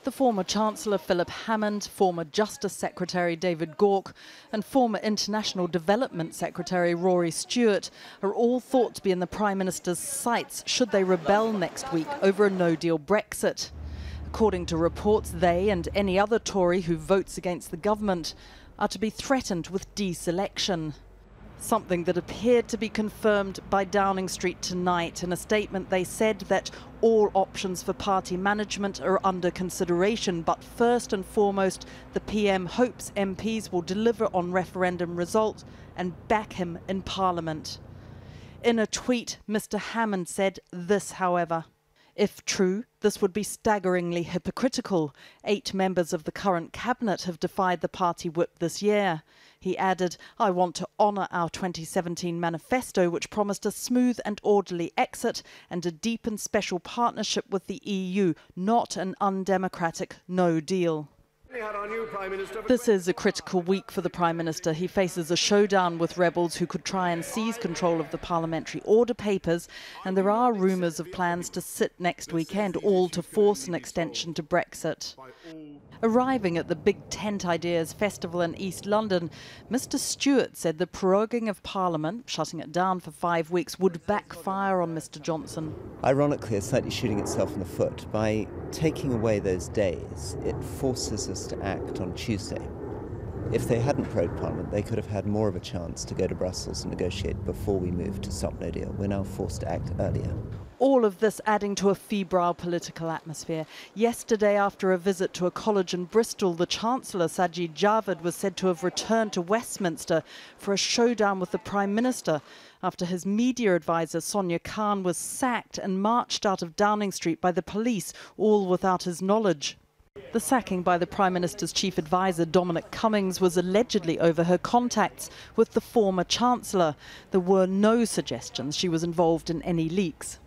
The former Chancellor Philip Hammond, former Justice Secretary David Gauke and former International Development Secretary Rory Stewart are all thought to be in the Prime Minister's sights should they rebel next week over a no deal Brexit. According to reports, they and any other Tory who votes against the government are to be threatened with deselection. Something that appeared to be confirmed by Downing Street tonight. In a statement, they said that all options for party management are under consideration, but first and foremost, the PM hopes MPs will deliver on referendum results and back him in Parliament. In a tweet, Mr. Hammond said this, however: "If true, this would be staggeringly hypocritical. 8 members of the current cabinet have defied the party whip this year." He added, "I want to honour our 2017 manifesto, which promised a smooth and orderly exit and a deep and special partnership with the EU, not an undemocratic no deal." This is a critical week for the Prime Minister. He faces a showdown with rebels who could try and seize control of the parliamentary order papers, and there are rumours of plans to sit next weekend, all to force an extension to Brexit. Arriving at the Big Tent Ideas Festival in East London, Mr. Stewart said the proroguing of Parliament, shutting it down for 5 weeks, would backfire on Mr. Johnson. Ironically, it's slightly shooting itself in the foot. By taking away those days, it forces us to act on Tuesday. If they hadn't prorogued Parliament, they could have had more of a chance to go to Brussels and negotiate before we moved to stop no deal. We're now forced to act earlier. All of this adding to a febrile political atmosphere. Yesterday, after a visit to a college in Bristol, the Chancellor, Sajid Javid, was said to have returned to Westminster for a showdown with the Prime Minister after his media advisor, Sonia Khan, was sacked and marched out of Downing Street by the police, all without his knowledge. The sacking by the Prime Minister's chief advisor, Dominic Cummings, was allegedly over her contacts with the former Chancellor. There were no suggestions she was involved in any leaks.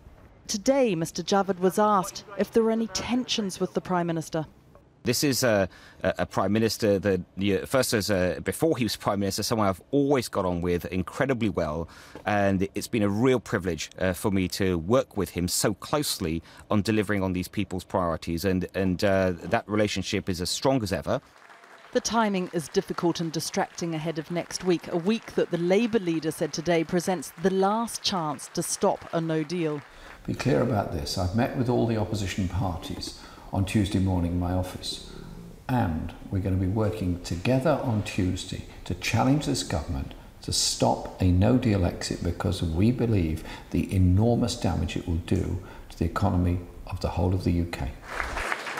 Today, Mr. Javid was asked if there were any tensions with the Prime Minister. This is a Prime Minister that, before he was Prime Minister, someone I've always got on with incredibly well. And it's been a real privilege for me to work with him so closely on delivering on these people's priorities. And that relationship is as strong as ever. The timing is difficult and distracting ahead of next week, a week that the Labour leader said today presents the last chance to stop a no deal. Be clear about this. I've met with all the opposition parties on Tuesday morning in my office, and we're going to be working together on Tuesday to challenge this government to stop a no deal exit, because we believe the enormous damage it will do to the economy of the whole of the UK.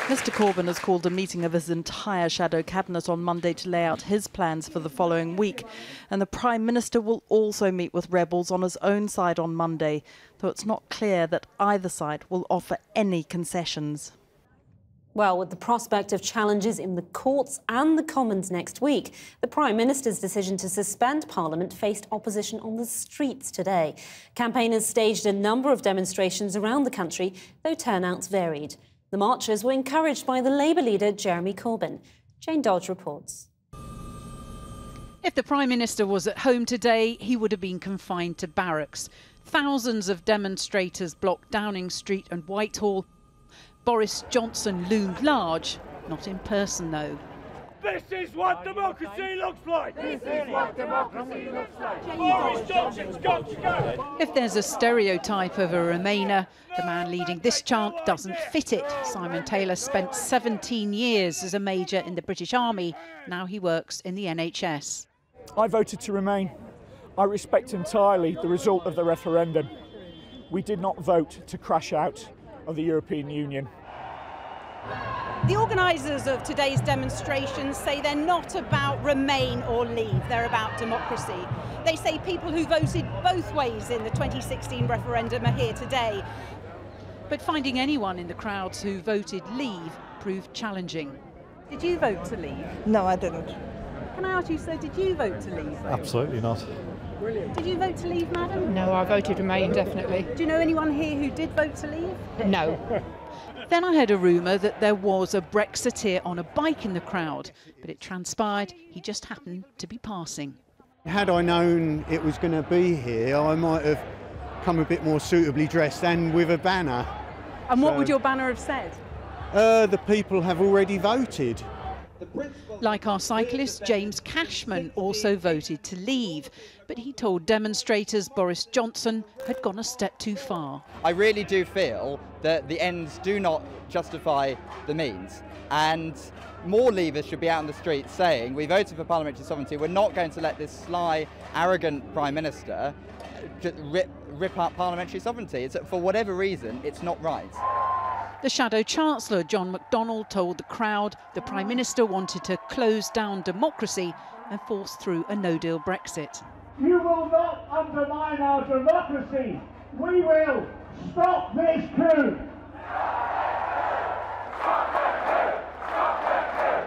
Mr. Corbyn has called a meeting of his entire shadow cabinet on Monday to lay out his plans for the following week. And the Prime Minister will also meet with rebels on his own side on Monday, though it's not clear that either side will offer any concessions. Well, with the prospect of challenges in the courts and the Commons next week, the Prime Minister's decision to suspend Parliament faced opposition on the streets today. Campaigners staged a number of demonstrations around the country, though turnouts varied. The marchers were encouraged by the Labour leader Jeremy Corbyn. Jane Dodge reports. If the Prime Minister was at home today, he would have been confined to barracks. Thousands of demonstrators blocked Downing Street and Whitehall. Boris Johnson loomed large, not in person though. This is what democracy looks like! This is what democracy looks like! Boris Johnson's got to go! If there's a stereotype of a Remainer, the man leading this chant doesn't fit it. Simon Taylor spent 17 years as a major in the British Army. Now he works in the NHS. I voted to remain. I respect entirely the result of the referendum. We did not vote to crash out of the European Union. The organisers of today's demonstrations say they're not about remain or leave, they're about democracy. They say people who voted both ways in the 2016 referendum are here today. But finding anyone in the crowds who voted leave proved challenging. Did you vote to leave? No, I didn't. Can I ask you, so did you vote to leave? Absolutely not. Brilliant. Did you vote to leave, madam? No, I voted Remain, definitely. Do you know anyone here who did vote to leave? No. Then I heard a rumour that there was a Brexiteer on a bike in the crowd, but it transpired he just happened to be passing. Had I known it was going to be here, I might have come a bit more suitably dressed and with a banner. And what would your banner have said? The people have already voted. Like our cyclist, James Cashman also voted to leave, but he told demonstrators Boris Johnson had gone a step too far. I really do feel that the ends do not justify the means, and more Leavers should be out in the streets saying we voted for parliamentary sovereignty, we're not going to let this sly, arrogant Prime Minister rip up parliamentary sovereignty. It's, for whatever reason, it's not right. The Shadow Chancellor, John McDonnell, told the crowd the Prime Minister wanted to close down democracy and force through a no deal Brexit. You will not undermine our democracy. We will stop this coup.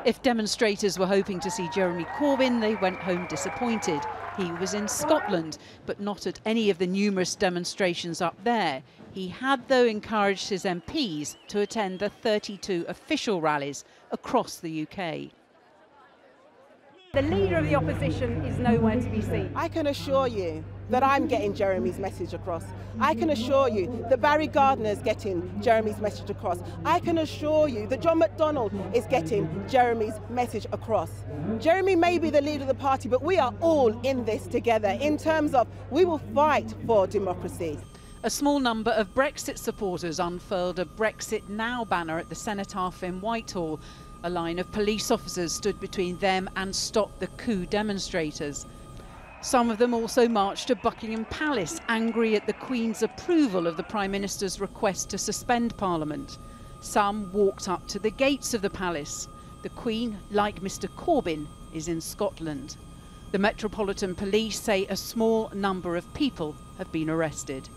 If demonstrators were hoping to see Jeremy Corbyn, they went home disappointed. He was in Scotland, but not at any of the numerous demonstrations up there. He had, though, encouraged his MPs to attend the 32 official rallies across the UK. The leader of the opposition is nowhere to be seen. I can assure you that I'm getting Jeremy's message across. I can assure you that Barry Gardner's getting Jeremy's message across. I can assure you that John McDonnell is getting Jeremy's message across. Jeremy may be the leader of the party, but we are all in this together in terms of we will fight for democracy. A small number of Brexit supporters unfurled a Brexit Now banner at the Cenotaph in Whitehall. A line of police officers stood between them and Stop the Coup demonstrators. Some of them also marched to Buckingham Palace, angry at the Queen's approval of the Prime Minister's request to suspend Parliament. Some walked up to the gates of the palace. The Queen, like Mr Corbyn, is in Scotland. The Metropolitan Police say a small number of people have been arrested.